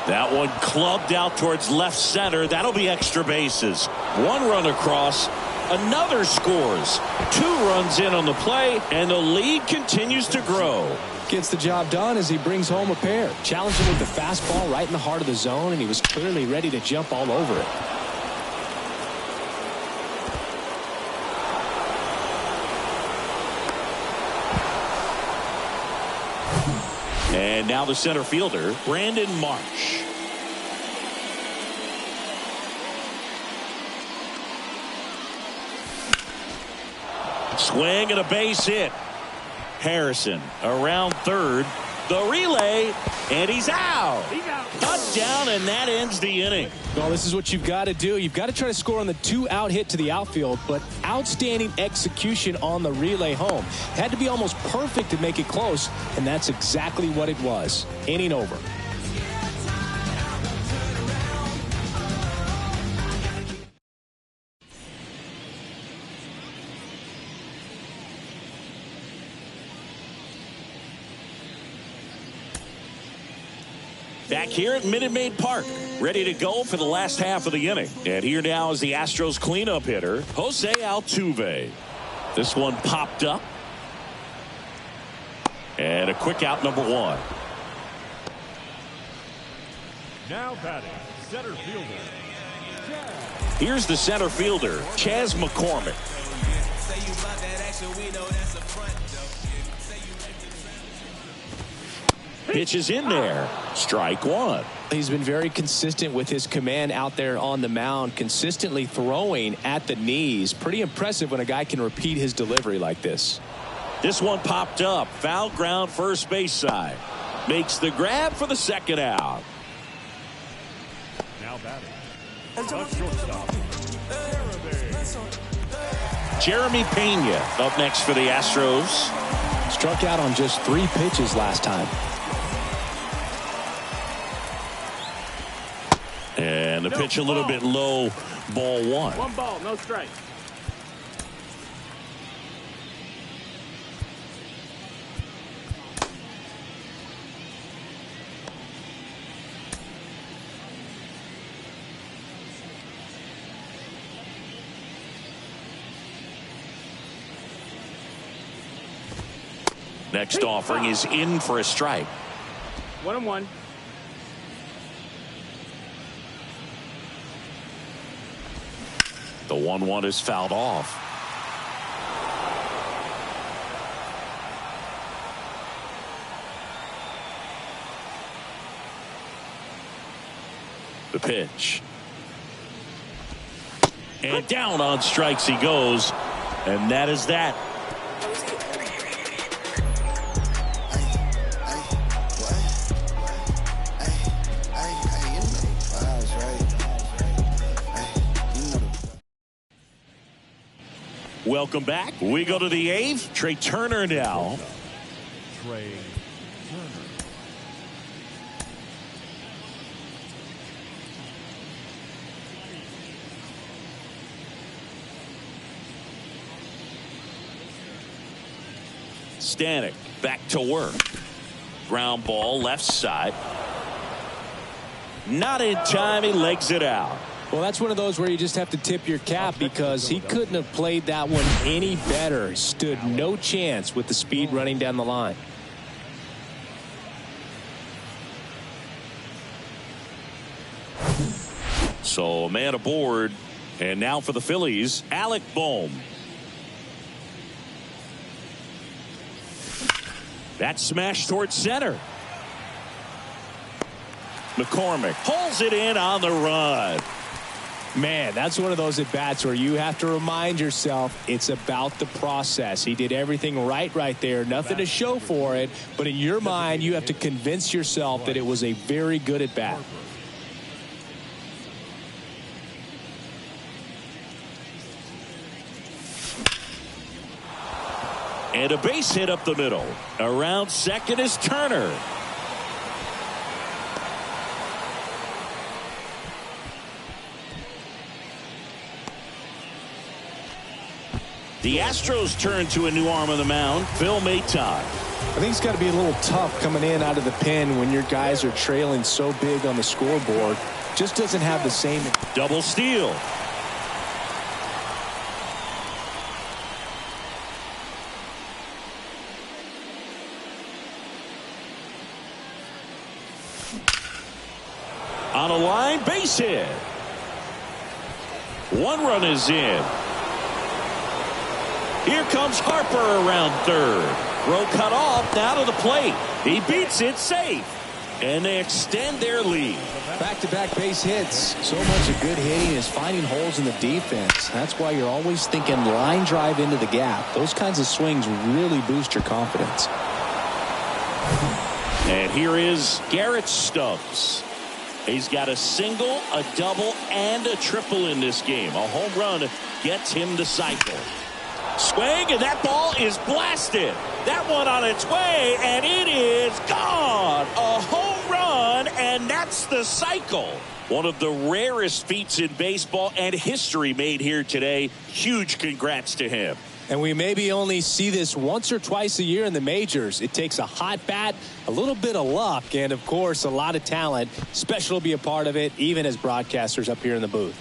S1: That one clubbed out towards left center. That'll be extra bases. One run across. Another scores. 2 runs in on the play, and the lead continues to grow.
S4: Gets the job done as he brings home a pair. Challenged him with the fastball right in the heart of the zone, and he was clearly ready to jump all over it.
S1: And now the center fielder, Brandon Marsh. Swing and a base hit. Harrison around third. The relay, and he's out. Touchdown, and that ends the inning.
S4: Well, this is what you've got to do. You've got to try to score on the 2-out hit to the outfield, but outstanding execution on the relay home. Had to be almost perfect to make it close, and that's exactly what it was. Inning over.
S1: Back here at Minute Maid Park, ready to go for the last half of the inning. And here now is the Astros cleanup hitter, Jose Altuve. This one popped up. And a quick out, number 1.
S6: Now batting, center fielder.
S1: Here's the center fielder, Chas McCormick. Pitch is in there. Strike 1.
S4: He's been very consistent with his command out there on the mound, consistently throwing at the knees. Pretty impressive when a guy can repeat his delivery like this.
S1: This one popped up. Foul ground, first base side. Makes the grab for the second out.
S6: Now batting, the shortstop,
S1: Jeremy Pena up next for the Astros.
S4: Struck out on just 3 pitches last time.
S1: And the pitch a little bit low, ball 1.
S2: 1 ball, no strike.
S1: Next offering is in for a strike.
S2: 1-1.
S1: The 1-1 is fouled off. The pitch. And down on strikes he goes. And that is that. Welcome back. We go to the 8th. Trey Turner now.
S6: Trey Turner.
S1: Stanek back to work. Ground ball left side. Not in time. He legs it out.
S4: Well, that's one of those where you just have to tip your cap because he couldn't have played that one any better. Stood no chance with the speed running down the line.
S1: So a man aboard. And now for the Phillies, Alec Bohm. That smash towards center. McCormick pulls it in on the run.
S4: Man, that's one of those at-bats where you have to remind yourself it's about the process. He did everything right there. Nothing to show for it. But in your mind, you have to convince yourself that it was a very good at-bat.
S1: And a base hit up the middle. Around second is Turner. The Astros turn to a new arm on the mound, Phil Maton.
S4: I think it's got to be a little tough coming in out of the pen when your guys are trailing so big on the scoreboard. Just doesn't have the same.
S1: Double steal. On a line, base hit. One run is in. Here comes Harper around third. Throw cut off, now to the plate. He beats it safe. And they extend their lead.
S4: Back-to-back base hits. So much of good hitting is finding holes in the defense. That's why you're always thinking line drive into the gap. Those kinds of swings really boost your confidence.
S1: And here is Garrett Stubbs. He's got a single, a double, and a triple in this game. A home run gets him the cycle. Swing, and that ball is blasted. That one on its way, and it is gone. A home run, and that's the cycle. One of the rarest feats in baseball and history made here today. Huge congrats to him.
S4: And we maybe only see this once or twice a year in the majors. It takes a hot bat, a little bit of luck, and of course a lot of talent. Special to be a part of it, even as broadcasters up here in the booth.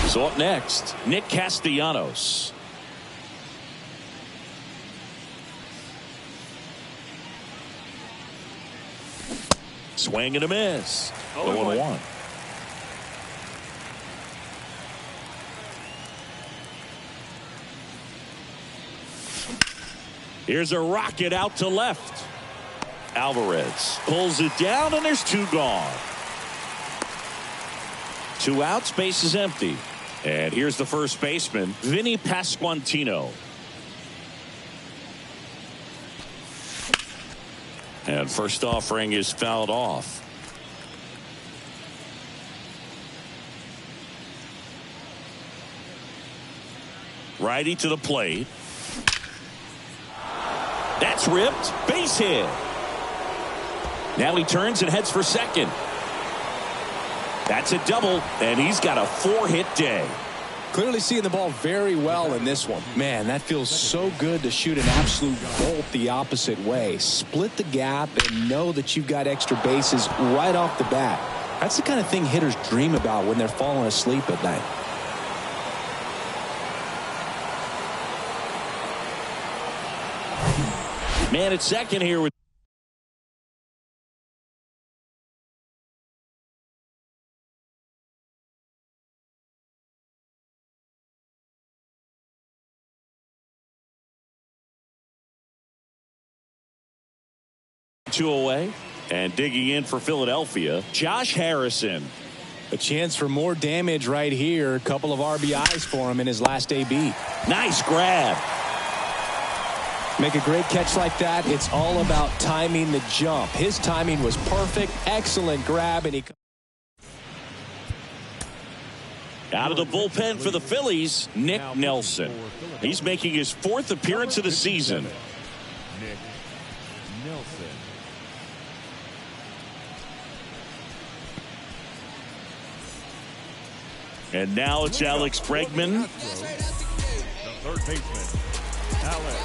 S1: So up next, Nick Castellanos. Swing and a miss. 0-1. Here's a rocket out to left. Alvarez pulls it down, and there's two gone. 2 outs, base is empty. And here's the first baseman, Vinny Pasquantino. And first offering is fouled off. Righty to the plate. That's ripped. Base hit. Now he turns and heads for second. That's a double, and he's got a 4-hit day.
S4: Clearly seeing the ball very well in this one. Man, that feels so good to shoot an absolute bolt the opposite way. Split the gap and know that you've got extra bases right off the bat. That's the kind of thing hitters dream about when they're falling asleep at night.
S1: Man at second here with two away, and digging in for Philadelphia, Josh Harrison.
S4: A chance for more damage right here. A couple of RBIs for him in his last AB.
S1: Nice grab.
S4: Make a great catch like that. It's all about timing the jump. His timing was perfect. Excellent grab, and he
S1: out of the bullpen for the Phillies, Nick Nelson. He's making his 4th appearance of the season.
S6: Nick Nelson.
S1: And now it's Alex Bregman.
S6: The third baseman, Alex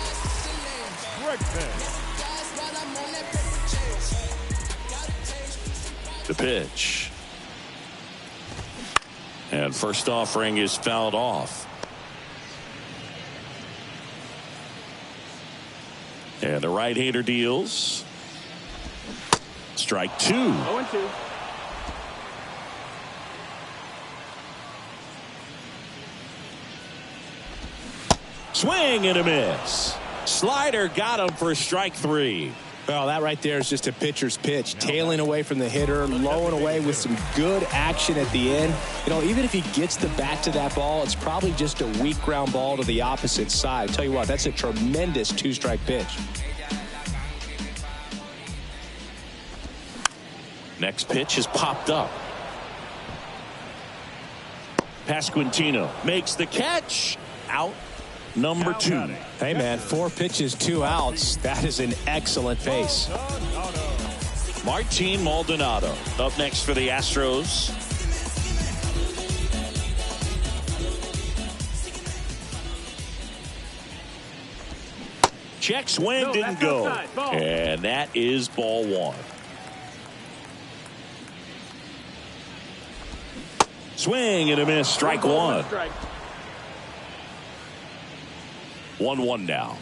S6: Bregman.
S1: The pitch. And first offering is fouled off. And the right-hander deals. Strike 2.
S2: 0-2.
S1: Swing and a miss. Slider got him for strike 3.
S4: Well, that right there is just a pitcher's pitch. Tailing away from the hitter, lowing away with some good action at the end. You know, even if he gets the bat to that ball, it's probably just a weak ground ball to the opposite side. Tell you what, that's a tremendous two-strike pitch.
S1: Next pitch is popped up. Pasquantino makes the catch. Out number 2.
S4: Hey, man, 4 pitches, 2 outs. That is an excellent pace.
S1: Martin Maldonado up next for the Astros. Check swing, didn't go. And that is ball 1. Swing and a miss, strike 1. 1-1 now.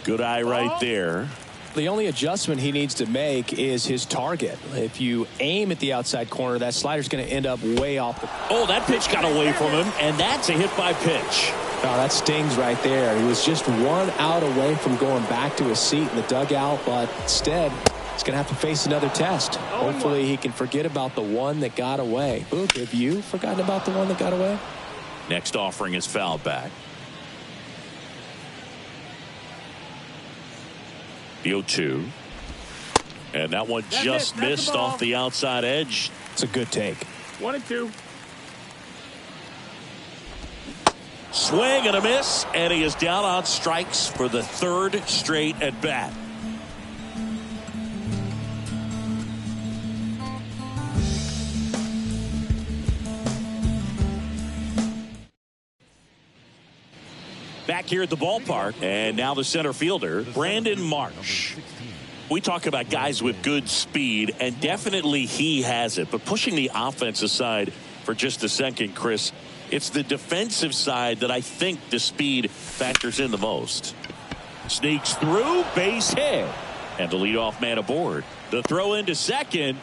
S1: Good eye right there.
S4: The only adjustment he needs to make is his target. If you aim at the outside corner, that slider's going to end up way off the...
S1: Oh, that pitch got away from him, and that's a hit by pitch.
S4: Oh, that stings right there. He was just 1 out away from going back to his seat in the dugout, but instead, he's going to have to face another test. Hopefully, he can forget about the one that got away. Boog, have you forgotten about the one that got away?
S1: Next offering is foul back. The 0-2. And that one just missed off the outside edge.
S4: It's a good take.
S2: 1-2.
S1: Swing and a miss, and he is down on strikes for the 3rd straight at bat. Back here at the ballpark, and now the center fielder, Brandon Marsh. We talk about guys with good speed, and definitely he has it. But pushing the offense aside for just a second, Chris, it's the defensive side that I think the speed factors in the most. Sneaks through, base hit, and the leadoff man aboard. The throw into second.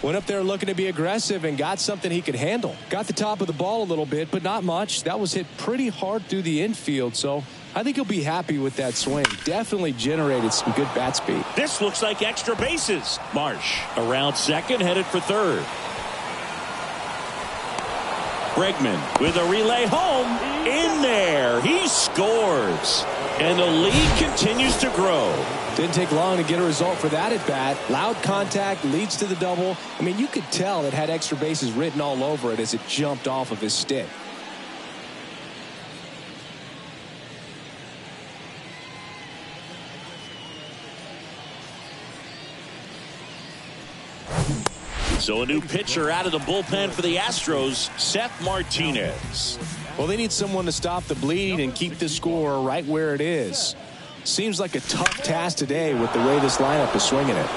S4: Went up there looking to be aggressive and got something he could handle. Got the top of the ball a little bit, but not much. That was hit pretty hard through the infield, so I think he'll be happy with that swing. Definitely generated some good bat speed.
S1: This looks like extra bases. Marsh around second, headed for third. Bregman with a relay home. In there. He scores. And the lead continues to grow.
S4: Didn't take long to get a result for that at bat. Loud contact leads to the double. I mean, you could tell it had extra bases written all over it as it jumped off of his stick.
S1: So a new pitcher out of the bullpen for the Astros, Seth Martinez.
S4: Well, they need someone to stop the bleeding and keep the score right where it is. Seems like a tough task today with the way this lineup is swinging it.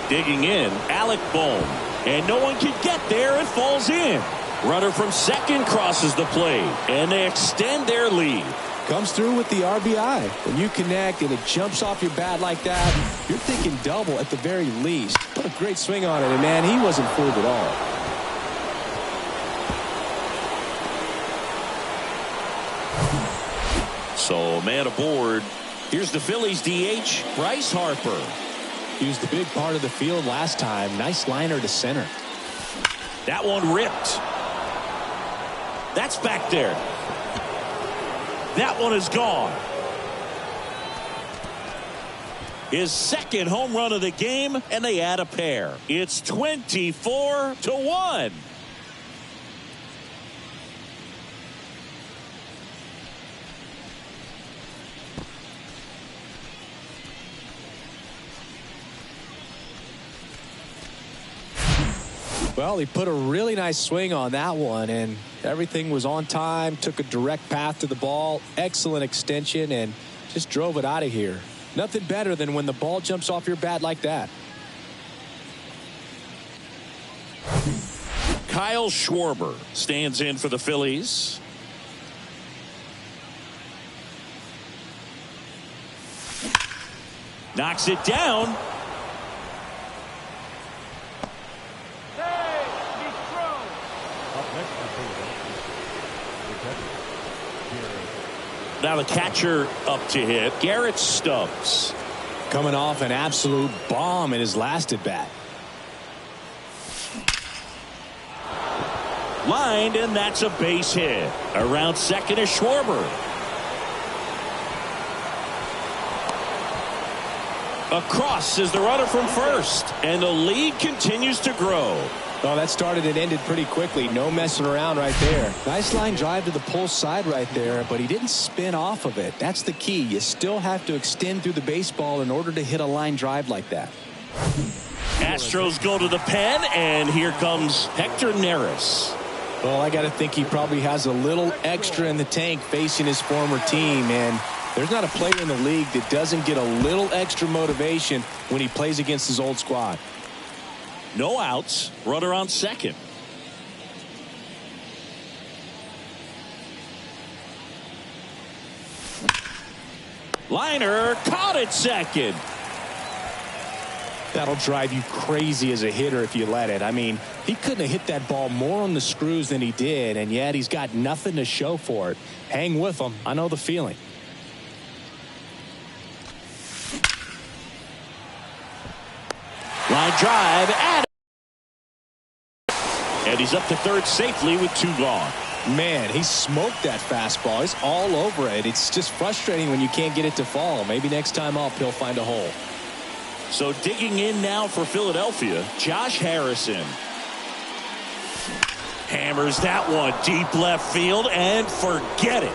S1: Digging in, Alec Bohm. And no one can get there. It falls in. Runner from second crosses the plate. And they extend their lead.
S4: Comes through with the RBI. When you connect and it jumps off your bat like that, you're thinking double at the very least. What a great swing on it. And, man, he wasn't fooled at all.
S1: So, man aboard. Here's the Phillies DH, Bryce Harper.
S4: He was the big part of the field last time. Nice liner to center.
S1: That one ripped. That's back there. That one is gone. His second home run of the game, and they add a pair. It's 24-1.
S4: Well, he put a really nice swing on that one, and everything was on time, took a direct path to the ball, excellent extension, and just drove it out of here. Nothing better than when the ball jumps off your bat like that.
S1: Kyle Schwarber stands in for the Phillies. Knocks it down. Now the catcher up to hit, Garrett Stubbs.
S4: Coming off an absolute bomb in his last at bat.
S1: Lined, and that's a base hit. Around second is Schwarber. Across is the runner from first, and the lead continues to grow.
S4: Oh, that started and ended pretty quickly. No messing around right there. Nice line drive to the pull side right there, but he didn't spin off of it. That's the key. You still have to extend through the baseball in order to hit a line drive like that.
S1: Astros go to the pen, and here comes Hector Neris.
S4: Well, I got to think he probably has a little extra in the tank facing his former team, and there's not a player in the league that doesn't get a little extra motivation when he plays against his old squad.
S1: No outs, runner on second. Liner caught at second.
S4: That'll drive you crazy as a hitter if you let it. I mean, he couldn't have hit that ball more on the screws than he did, and yet he's got nothing to show for it. Hang with him. I know the feeling.
S1: Line drive, and he's up to third safely with 2 gone.
S4: Man, he smoked that fastball. He's all over it. It's just frustrating when you can't get it to fall. Maybe next time up he'll find a hole.
S1: So digging in now for Philadelphia, Josh Harrison. Hammers that one deep left field, and forget it.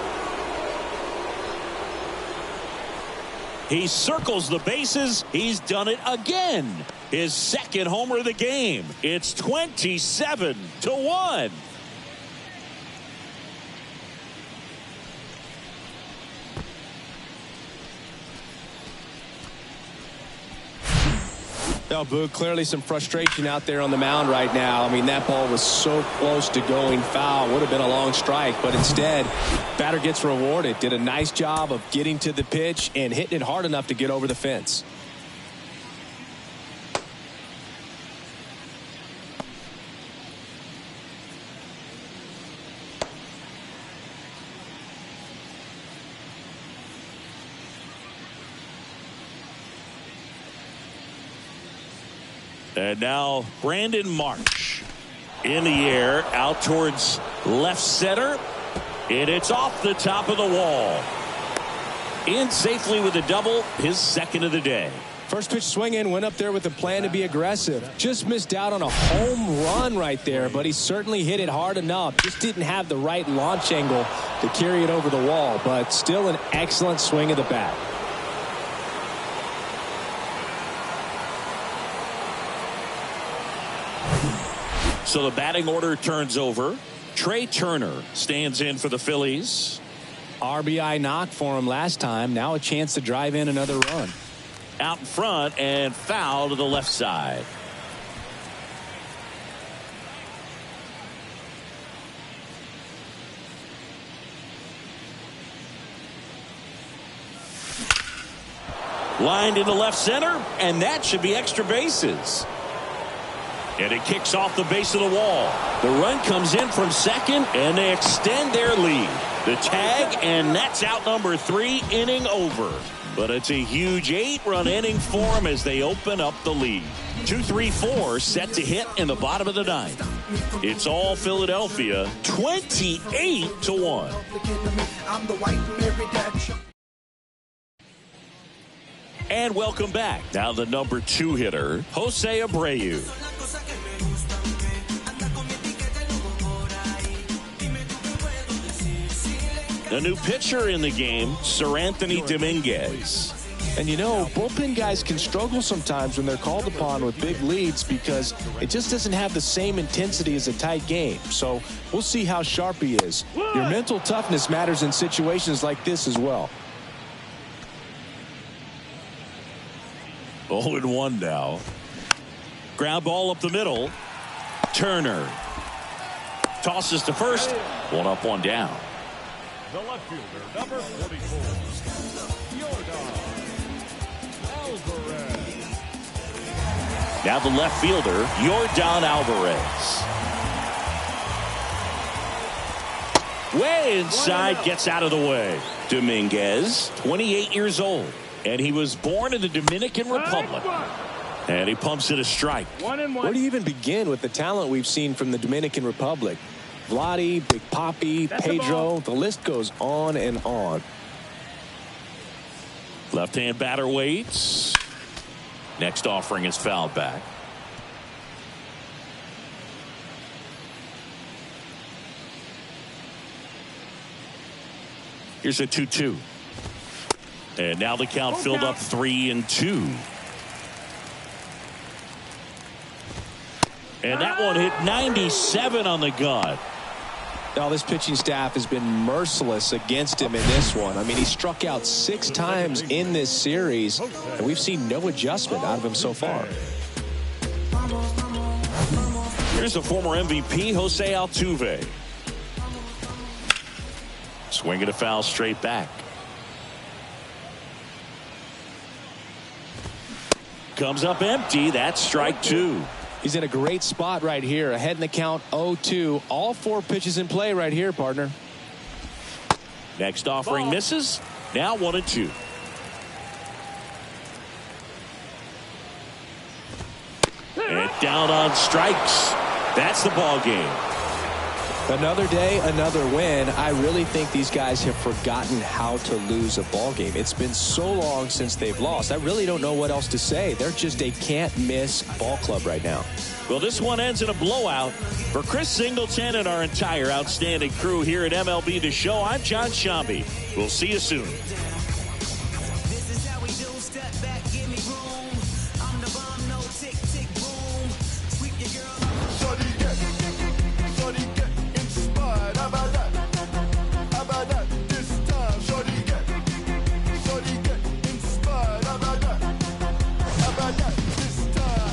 S1: He circles the bases. He's done it again. His second homer of the game. It's 27-1.
S4: Now, Boog, clearly some frustration out there on the mound right now. I mean, that ball was so close to going foul. Would have been a long strike, but instead, batter gets rewarded. Did a nice job of getting to the pitch and hitting it hard enough to get over the fence.
S1: And now Brandon Marsh in the air out towards left center, and it's off the top of the wall. In safely with a double, his second of the day.
S4: First pitch swinging, went up there with a plan to be aggressive. Just missed out on a home run right there, but he certainly hit it hard enough. Just didn't have the right launch angle to carry it over the wall, but still an excellent swing of the bat.
S1: So the batting order turns over. Trey Turner stands in for the Phillies.
S4: RBI knock for him last time. Now a chance to drive in another run.
S1: Out in front and foul to the left side. Lined into left center, and that should be extra bases. And it kicks off the base of the wall. The run comes in from second, and they extend their lead. The tag, and that's out number 3, inning over. But it's a huge 8-run inning for them as they open up the lead. 2-3-4 set to hit in the bottom of the 9th. It's all Philadelphia, 28-1. And welcome back. Now the number 2 hitter, Jose Abreu. The new pitcher in the game, Sir Anthony Dominguez.
S4: And you know, bullpen guys can struggle sometimes when they're called upon with big leads because it just doesn't have the same intensity as a tight game. So we'll see how sharp he is. Your mental toughness matters in situations like this as well.
S1: 0-1 now. Ground ball up the middle. Turner tosses to first. 1 up, 1 down.
S6: The left fielder, number 44, Alvarez.
S1: Now the left fielder, Yordan Alvarez. Way inside, gets out of the way. Dominguez, 28 years old, and he was born in the Dominican Republic. And he pumps it a strike.
S2: 1-1.
S4: Where do you even begin with the talent we've seen from the Dominican Republic? Vladdy, Big Papi, Pedro, the list goes on and on.
S1: Left-hand batter waits. Next offering is fouled back. Here's a 2-2. And now the count filled up 3-2. And that one hit 97 on the gun.
S4: Now this pitching staff has been merciless against him in this one. I mean, he struck out 6 times in this series, and we've seen no adjustment out of him so far.
S1: Here's the former MVP, Jose Altuve. Swinging a foul straight back. Comes up empty. That's strike 2.
S4: He's in a great spot right here. Ahead in the count 0-2. All 4 pitches in play right here, partner.
S1: Next offering misses. Now 1-2. And down on strikes. That's the ball game.
S4: Another day, another win. I really think these guys have forgotten how to lose a ball game. It's been so long since they've lost. I really don't know what else to say. They're just a can't-miss ball club right now.
S1: Well, this one ends in a blowout. For Chris Singleton and our entire outstanding crew here at MLB The Show, I'm John Shambi. We'll see you soon.
S3: This is how we do. Step back, give me room. I'm the bomb, no tick, tick, boom. Sweep your girl.
S8: Shorty get inspired. How about that? How about that? This time, shorty get inspired. How about that? How about that? This time.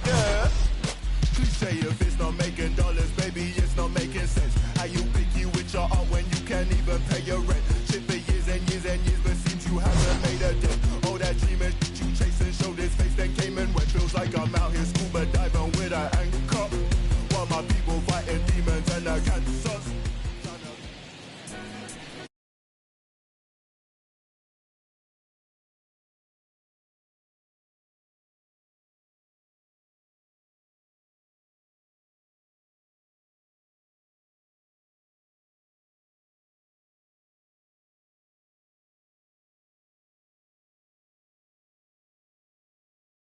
S8: Yeah. Cliche if it's not making dollars, baby, it's not making sense.